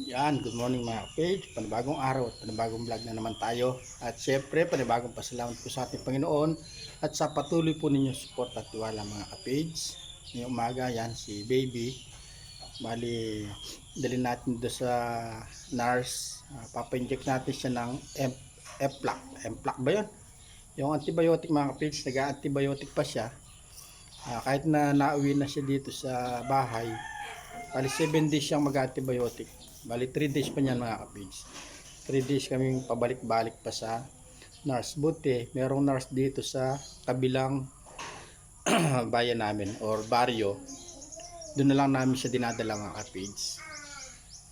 Yan, good morning mga page, panibagong araw at panibagong vlog na naman tayo. At syempre, panibagong pasalamat po sa ating Panginoon at sa patuloy po ninyong support at tiwala mga kapage. Ngayong umaga, yan si baby. Bali, dalhin natin doon sa nurse. Papa-inject natin siya ng M-Plac. M-Plac ba yun? Yung antibiotic mga kapage, nag-antibiotic pa siya. Kahit na nauwi na siya dito sa bahay, bali 7 days siyang mag-antibiotic. Bali 3 days pa niyan mga kapage. 3 days kaming pabalik-balik pa sa nurse. Buti, merong nurse dito sa kabilang bayan namin or baryo. Doon na lang namin siya dinadala mga kapage.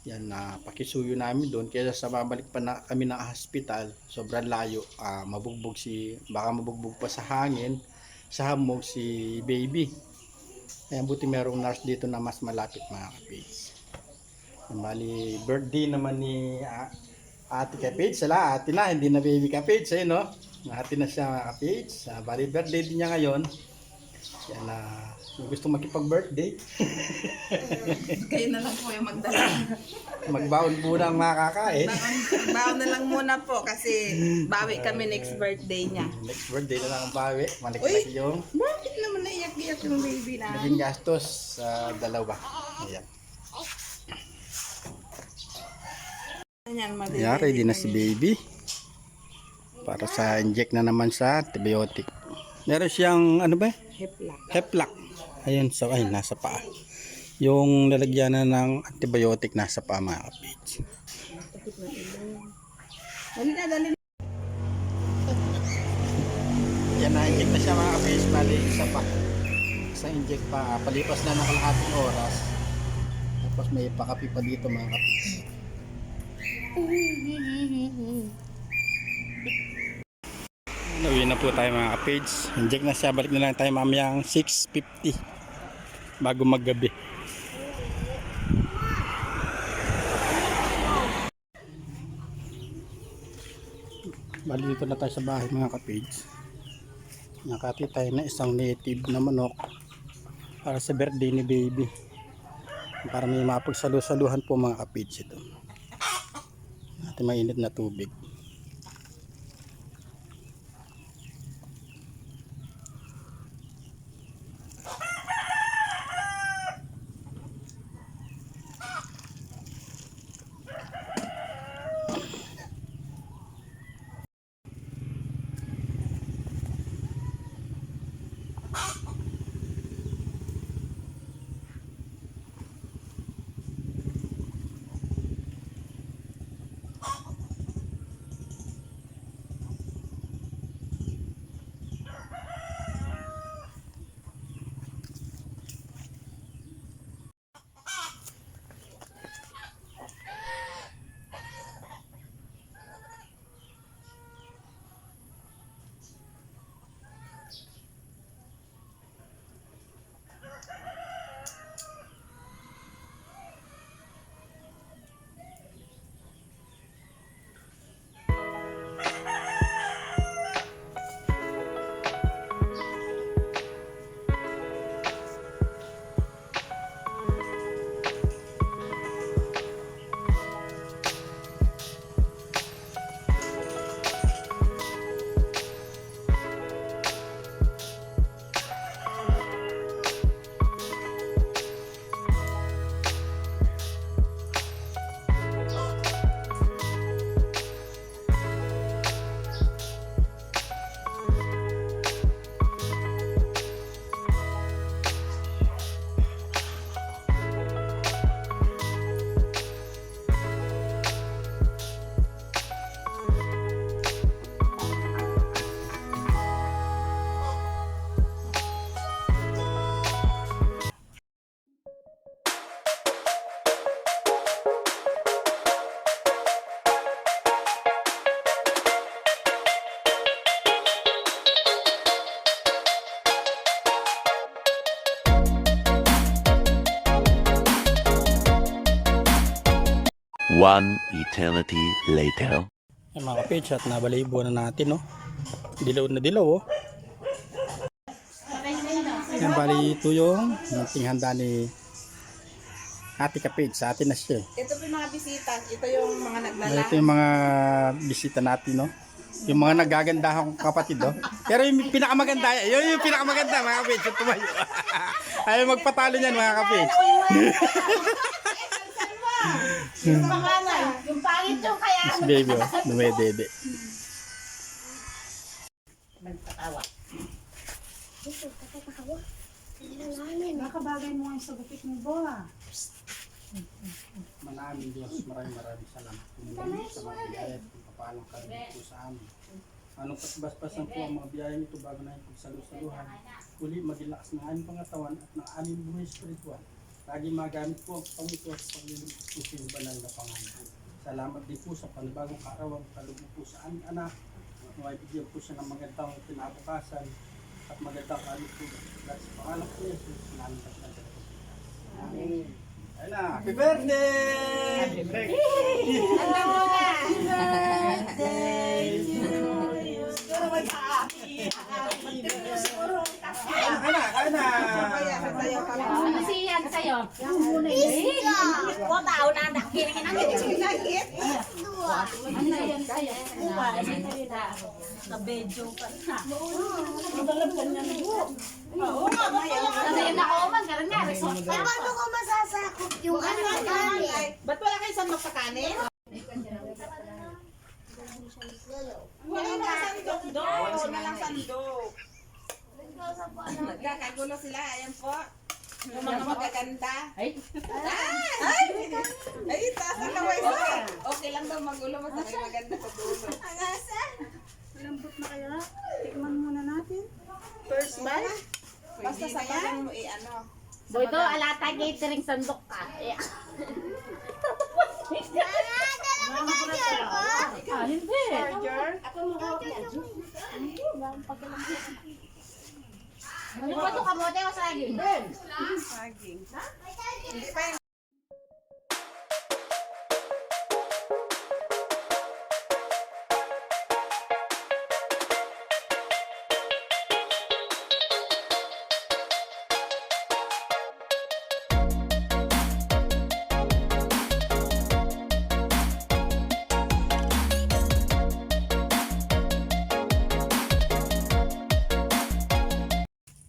Yan na pakisuyo namin doon. Kaya sa babalik pa na kami ng hospital, sobrang layo. Baka mabugbog pa sa hangin, sa hamog si baby. Kaya buti merong nurse dito na mas malapit mga kapage. Bali, birthday naman ni Ate Kapage. Sala, ate na, hindi na baby Kapage. Ayun, no? Ate na siya mga Kapage. Bali, birthday din niya ngayon. Yan na, gusto makipag-birthday. Kayo na lang po yung magdala. Magbaon muna ang makakain. Baon na lang muna po kasi bawi kami next birthday niya. Next birthday na lang ang bawi. Malik-malik yung Bakit naman naiyak-iyak yung baby na? naging gastos sa dalawa. Ayan. Ayan, ready na si baby. Para sa inject na naman sa antibiotic. Meron siyang, ano ba? Heplak. Ayun, so ay nasa paa. Yung lalagyan na ng antibiotic nasa paa mga kapage. Yan na, inject na siya mga kapage. Bali, isa pa. Sa inject pa, palipas na ng kalahating oras. Tapos may pakapi pa dito mga kapage. Uwi na po tayo mga kapage. Inject na siya. Balik na lang tayo mamayang 6:50 bago maggabi. Bali dito na tayo sa bahay mga kapage. Nakati tayo na isang native na manok para sa birthday ni baby. Para may mapagsalu-saluhan po mga kapage ito. Natin mainit na tubig. One eternity later. Ay mga kapage, at nabalibo na natin, no? Dilaw na dilaw, oh. Yan, bali ito yung munting handa ni Ate Kapage, sa atin na siya. Ito po yung mga bisita. Ito yung mga nagdala. Ito yung mga bisita natin, no? Yung mga nagaganda akong kapatid, no? Pero yung pinakamaganda, yun yung pinakamaganda, mga kapage. Yung tumayo. Ayaw magpatalo niyan, mga kapage. Yung pangalan, yung pangit yung kaya. Miss Baby, oh. Dumedede. Magpatawa. Nakabagay mo nga sa gupit mo, Boa. Maraming Diyos, maraming salamat po muli sa mga biyaya at papalang karin po sa amin. Anong pasbasbasan po ang mga biyaya nito bago na yung pagsalusaluhan. Uli, magilakas ng aming pangatawan at ng aming buhay spiritual. Lagi magamit po ang pangito at paglilingkod po sa banal na Panginoon. Salamat din po sa panibagong kaarawan, kalugod po sa aming anak. Naway bigyan po siya ng magandang kinabukasan at magandang kalusugan. At sa pangalan po niya, namin pagkakasal. Amen. Ayun na, happy birthday! Happy birthday! Happy birthday to you. Siguro may Kaya na! Sasayaw pa lang. Ano siya sa'yo? Yung muna yun. O, tao na nakikiringin ang Sinagit. ano na yun sa'yo? Nabedyo ka na. Nagalaban niya na po. Oo, ano yun ako man, karan nga, resort ka. Paano ko masasakop yung ano namin? Ba't wala kayo sa magpakanin? Wala na sandok doon. Wala lang sandok. Nagkakagulo sila. Ayan po. Yung mga magaganda. Ay, Ay, taas ang laway sa. Okay lang daw magulo. Basta may maganda sa dulo. Lambot na kaya? Tikman muna natin. First bite? Basta sa bagan mo i-ano. boy to, alata catering sandok ka. Ah, hindi. Charger? Ano ba ito kamote o saging? Saging. Hindi pa yung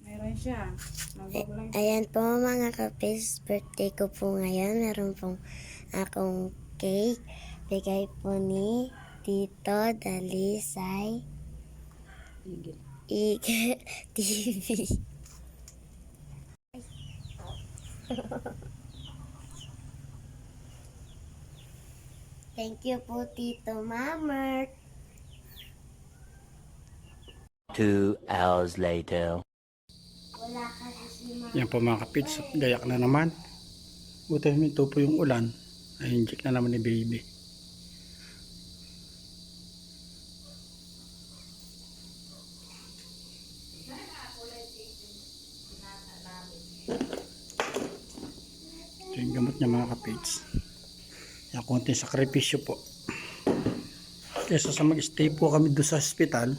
Meron siya. Magugulang. Ayan po mga kapis, birthday ko po ngayon. Meron pong akong cake. Bigay po ni Tito Dalisay Eagle TV. Thank you po Tito Mamert. 2 hours later. Wala kasi si Yan po mga kapits, gayak na naman. Buti huminto po yung ulan. Ay-inject na naman ni baby. Ito yung gamot niya mga kapits. Yan, konting sakripisyo po. Kesa sa mag-stay po kami doon sa hospital,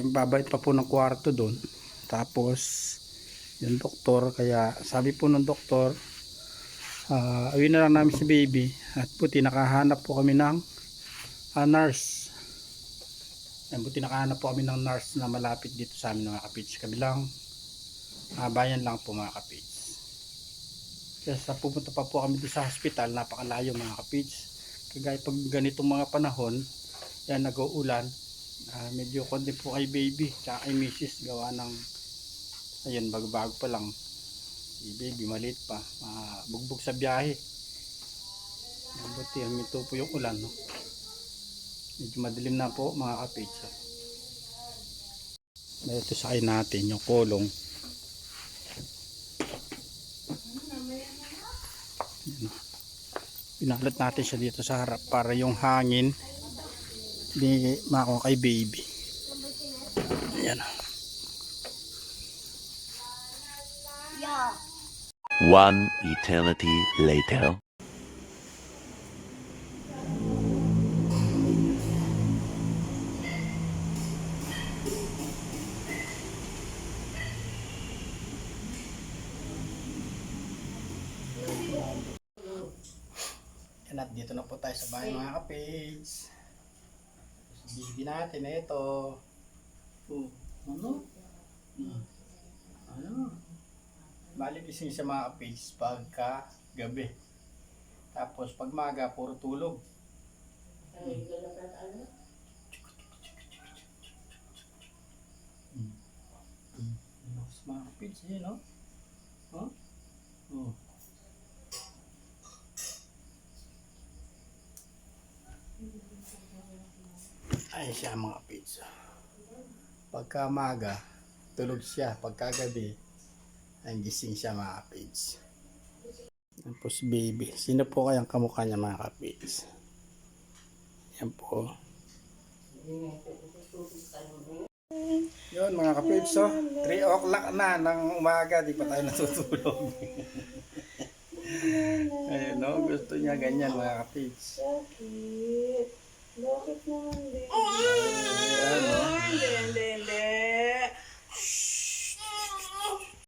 babait pa po ng kwarto doon. Tapos yung doktor, kaya sabi po ng doktor, awin na lang namin si baby at buti nakahanap po kami ng nurse. Yan, buti nakahanap po kami ng nurse na malapit dito sa amin mga kapits. Kabilang bayan lang po mga kapits. Kaya sa pupunta pa po kami dito sa hospital, napakalayo mga kapits. Kagaya pag ganitong mga panahon, yan nag-uulan, medyo konti po kay baby tsaka kay misis gawa ng ayun, bago-bago pa lang si baby, maliit pa, bugbog sa biyahe. Mabuti huminto po yung ulan, no? Medyo madilim na po mga kapitsa. Ito sakay natin yung kulong. Pinalat natin siya dito sa harap para yung hangin di makakuha kay baby. Ayan. 1 eternity later. Ayan, at dito na po tayo sa bahay mga kapage. Baby natin, ito. Oh, ano? Ano? Bali gising siya mga kapage pagka gabi. Tapos pag maga, puro tulog. Mga kapage, yun, no? Oh? Oh. Ay siya mga pizza. Pagka maga, tulog siya. Pagka gabi, ang gising siya mga kapits. Tapos baby. Sino po kayang kamukha niya mga kapits? Yan po. Yun mga kapits. So, 3 o'clock na ng umaga. Di pa tayo natutulog. Ayun no, gusto niya ganyan mga kapits. Bakit naman din?